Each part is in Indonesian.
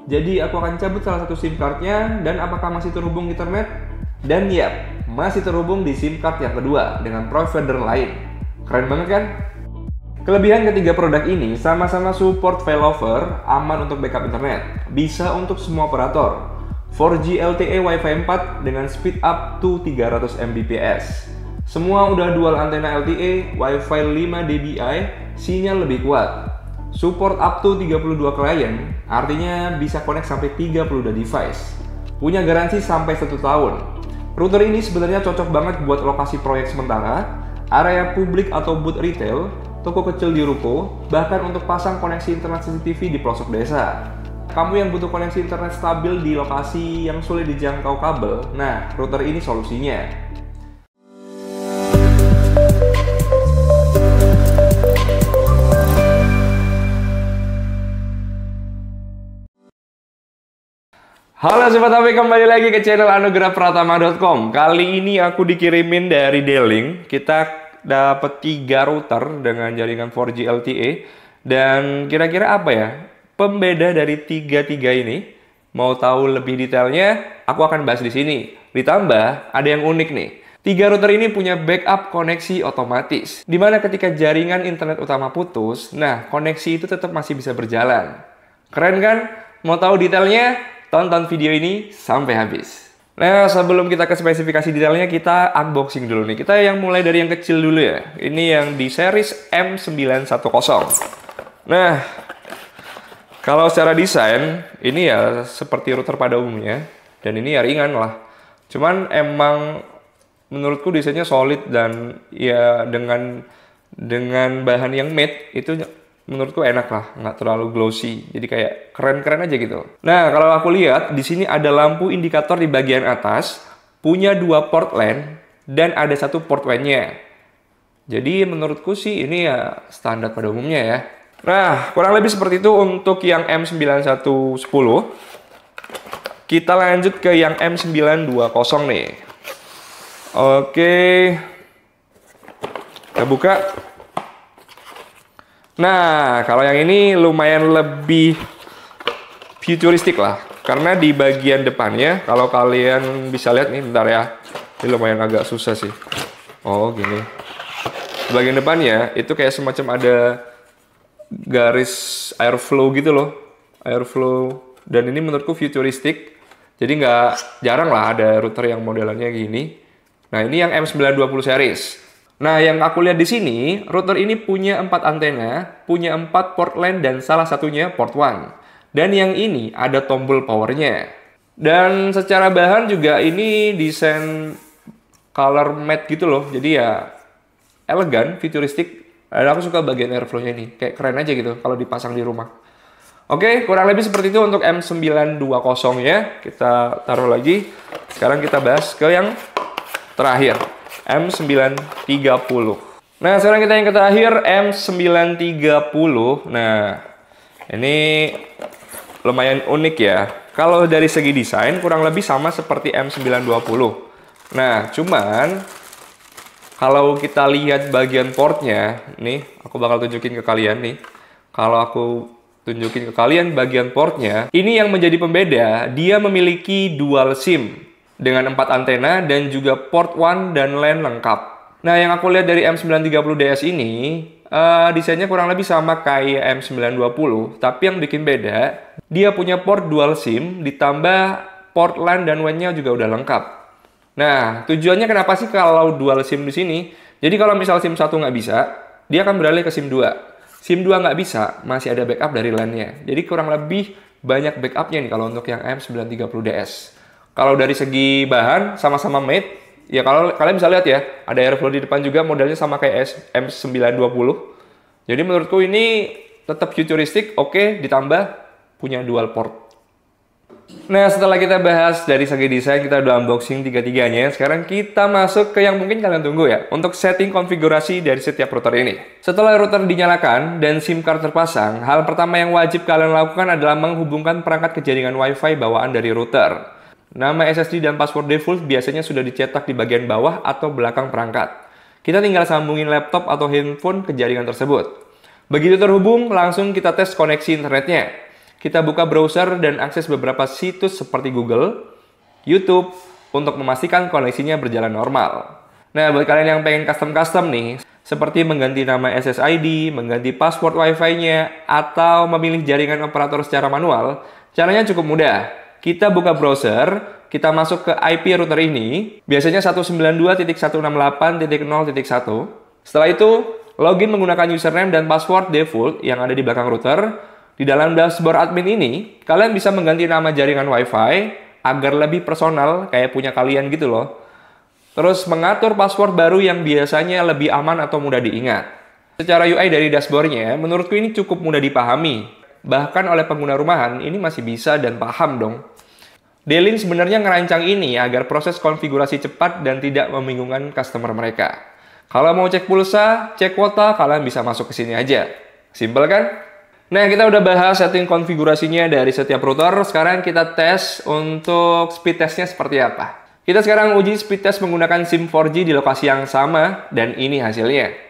Jadi aku akan cabut salah satu SIM cardnya, dan apakah masih terhubung internet? Dan yap, masih terhubung di SIM card yang kedua dengan provider lain. Keren banget kan? Kelebihan ketiga produk ini sama-sama support failover, aman untuk backup internet, bisa untuk semua operator, 4G LTE Wi-Fi 4 dengan speed up to 300 Mbps. Semua udah dual antena LTE, Wi-Fi 5 dBi, sinyal lebih kuat. Support up to 32 klien, artinya bisa connect sampai 32 device. Punya garansi sampai 1 tahun. Router ini sebenarnya cocok banget buat lokasi proyek sementara, area publik atau booth retail, toko kecil di ruko, bahkan untuk pasang koneksi internet CCTV di pelosok desa. Kamu yang butuh koneksi internet stabil di lokasi yang sulit dijangkau kabel, nah router ini solusinya. Halo Sobat HP, kembali lagi ke channel anugerahpratama.com. Kali ini aku dikirimin dari D-Link. Kita dapat 3 router dengan jaringan 4G LTE. Dan kira-kira apa ya pembeda dari tiga ini? Mau tahu lebih detailnya? Aku akan bahas di sini. Ditambah ada yang unik nih. 3 router ini punya backup koneksi otomatis. Dimana ketika jaringan internet utama putus, nah koneksi itu tetap masih bisa berjalan. Keren kan? Mau tahu detailnya? Tonton video ini sampai habis. Nah, sebelum kita ke spesifikasi detailnya, kita unboxing dulu nih. Kita yang mulai dari yang kecil dulu ya. Ini yang di series M910. Nah, kalau secara desain, ini ya seperti router pada umumnya. Dan ini ya ringan lah. Cuman emang menurutku desainnya solid dan ya dengan bahan yang matte itu menurutku enak lah, nggak terlalu glossy, jadi kayak keren-keren aja gitu. Nah, kalau aku lihat di sini ada lampu indikator di bagian atas, punya 2 port LAN dan ada 1 port WAN-nya. Jadi menurutku sih ini ya standar pada umumnya ya. Nah, kurang lebih seperti itu untuk yang M9110. Kita lanjut ke yang M920 nih. Oke, kita buka. Nah, kalau yang ini lumayan lebih futuristik lah. Karena di bagian depannya, kalau kalian bisa lihat nih, bentar ya. Ini lumayan agak susah sih. Oh, gini. Di bagian depannya, itu kayak semacam ada garis airflow gitu loh. Airflow. Dan ini menurutku futuristik. Jadi nggak jarang lah ada router yang modelannya gini. Nah, ini yang M920 series. Nah, yang aku lihat di sini, router ini punya 4 antena, punya 4 port LAN dan salah satunya port WAN. Dan yang ini ada tombol powernya. Dan secara bahan juga ini desain color matte gitu loh. Jadi ya elegan, futuristik. Dan aku suka bagian airflow-nya ini, kayak keren aja gitu kalau dipasang di rumah. Oke, kurang lebih seperti itu untuk M920 ya. Kita taruh lagi. Sekarang kita bahas ke yang terakhir. M930. Nah, sekarang kita yang terakhir M930. Nah, ini lumayan unik ya. Kalau dari segi desain kurang lebih sama seperti M920. Nah, cuman kalau kita lihat bagian portnya, nih aku bakal tunjukin ke kalian nih. Kalau aku tunjukin ke kalian bagian portnya, ini yang menjadi pembeda, dia memiliki dual SIM. Dengan 4 antena dan juga port WAN dan LAN lengkap. Nah, yang aku lihat dari M930DS ini, desainnya kurang lebih sama kayak M920, tapi yang bikin beda, dia punya port dual SIM, ditambah port LAN dan WAN-nya juga udah lengkap. Nah, tujuannya kenapa sih kalau dual SIM di sini? Jadi kalau misal SIM 1 nggak bisa, dia akan beralih ke SIM 2. SIM 2 nggak bisa, masih ada backup dari LAN-nya. Jadi kurang lebih banyak backupnya nih kalau untuk yang M930DS. Kalau dari segi bahan, sama-sama matte. Ya kalau kalian bisa lihat ya, ada airflow di depan juga, modelnya sama kayak M920. Jadi menurutku ini tetap futuristik, oke, ditambah punya dual port. Nah, setelah kita bahas dari segi desain, kita udah unboxing tiga-tiganya. Sekarang kita masuk ke yang mungkin kalian tunggu ya, untuk setting konfigurasi dari setiap router ini. Setelah router dinyalakan dan SIM card terpasang, hal pertama yang wajib kalian lakukan adalah menghubungkan perangkat ke jaringan Wi-Fi bawaan dari router. Nama SSD dan password default biasanya sudah dicetak di bagian bawah atau belakang perangkat. Kita tinggal sambungin laptop atau handphone ke jaringan tersebut. Begitu terhubung, langsung kita tes koneksi internetnya. kita buka browser dan akses beberapa situs seperti Google, YouTube, untuk memastikan koneksinya berjalan normal. Nah, buat kalian yang pengen custom-custom nih, seperti mengganti nama SSID, mengganti password Wi-Fi-nya, atau memilih jaringan operator secara manual, caranya cukup mudah. Kita buka browser, kita masuk ke IP router ini, biasanya 192.168.0.1. Setelah itu, login menggunakan username dan password default yang ada di belakang router. Di dalam dashboard admin ini, kalian bisa mengganti nama jaringan Wi-Fi agar lebih personal, kayak punya kalian gitu loh. Terus mengatur password baru yang biasanya lebih aman atau mudah diingat. Secara UI dari dashboardnya, menurutku ini cukup mudah dipahami. Bahkan oleh pengguna rumahan, ini masih bisa dan paham dong. D-Link sebenarnya ngerancang ini agar proses konfigurasi cepat dan tidak membingungkan customer mereka. Kalau mau cek pulsa, cek kuota, kalian bisa masuk ke sini aja. Simpel kan? Nah, kita udah bahas setting konfigurasinya dari setiap router. Sekarang kita tes untuk speed testnya seperti apa. Kita sekarang uji speed test menggunakan SIM 4G di lokasi yang sama, dan ini hasilnya.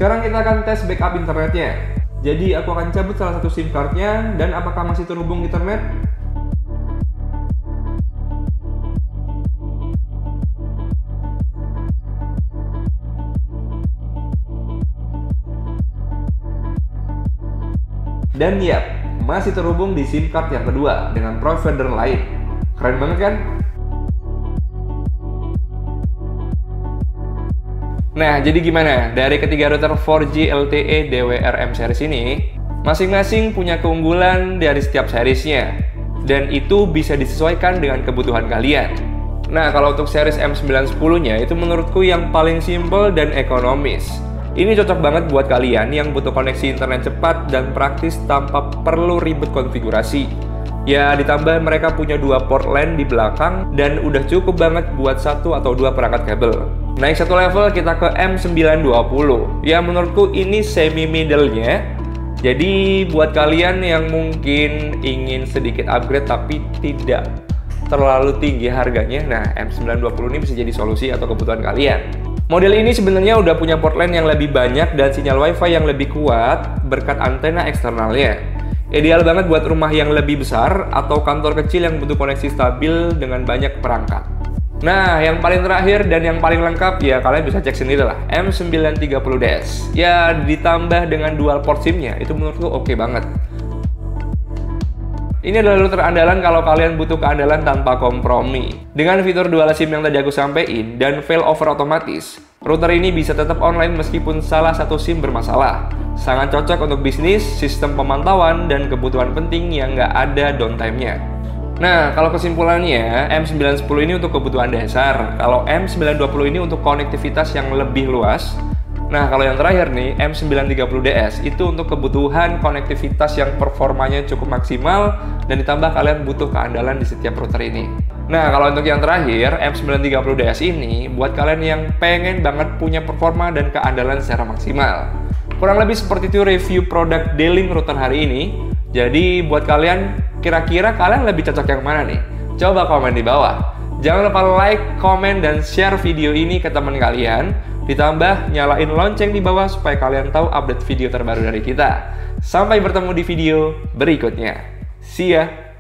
Sekarang kita akan tes backup internetnya. Jadi aku akan cabut salah satu SIM cardnya, dan apakah masih terhubung internet? Dan yap, masih terhubung di SIM card yang kedua dengan provider lain. Keren banget kan? Nah, jadi gimana? Dari ketiga router 4G LTE DWRM series ini, masing-masing punya keunggulan dari setiap seriesnya, dan itu bisa disesuaikan dengan kebutuhan kalian. Nah, kalau untuk series M910-nya, itu menurutku yang paling simple dan ekonomis. Ini cocok banget buat kalian yang butuh koneksi internet cepat dan praktis tanpa perlu ribet konfigurasi. Ya, ditambah mereka punya 2 port LAN di belakang, dan udah cukup banget buat 1 atau 2 perangkat kabel. Naik satu level, kita ke M920. Ya, menurutku ini semi-middle-nya. Jadi, buat kalian yang mungkin ingin sedikit upgrade tapi tidak terlalu tinggi harganya, nah M920 ini bisa jadi solusi atau kebutuhan kalian. Model ini sebenarnya udah punya port LAN yang lebih banyak dan sinyal WiFi yang lebih kuat berkat antena eksternalnya. Ideal banget buat rumah yang lebih besar atau kantor kecil yang butuh koneksi stabil dengan banyak perangkat. Nah, yang paling terakhir dan yang paling lengkap ya kalian bisa cek sendiri lah, M930DS. Ya, ditambah dengan dual port SIM-nya, itu menurutku oke banget. Ini adalah router andalan kalau kalian butuh keandalan tanpa kompromi. Dengan fitur dual SIM yang tadi aku sampein dan failover otomatis, router ini bisa tetap online meskipun salah satu SIM bermasalah. Sangat cocok untuk bisnis, sistem pemantauan, dan kebutuhan penting yang nggak ada downtime-nya. Nah, kalau kesimpulannya, M910 ini untuk kebutuhan dasar, kalau M920 ini untuk konektivitas yang lebih luas. Nah, kalau yang terakhir nih, M930DS itu untuk kebutuhan konektivitas yang performanya cukup maksimal dan ditambah kalian butuh keandalan di setiap router ini. Nah, kalau untuk yang terakhir, M930DS ini buat kalian yang pengen banget punya performa dan keandalan secara maksimal. Kurang lebih seperti itu review produk D-Link router hari ini. Jadi, buat kalian, kira-kira kalian lebih cocok yang mana nih? Coba komen di bawah. Jangan lupa like, komen, dan share video ini ke teman kalian. Ditambah nyalain lonceng di bawah supaya kalian tahu update video terbaru dari kita. Sampai bertemu di video berikutnya. See ya!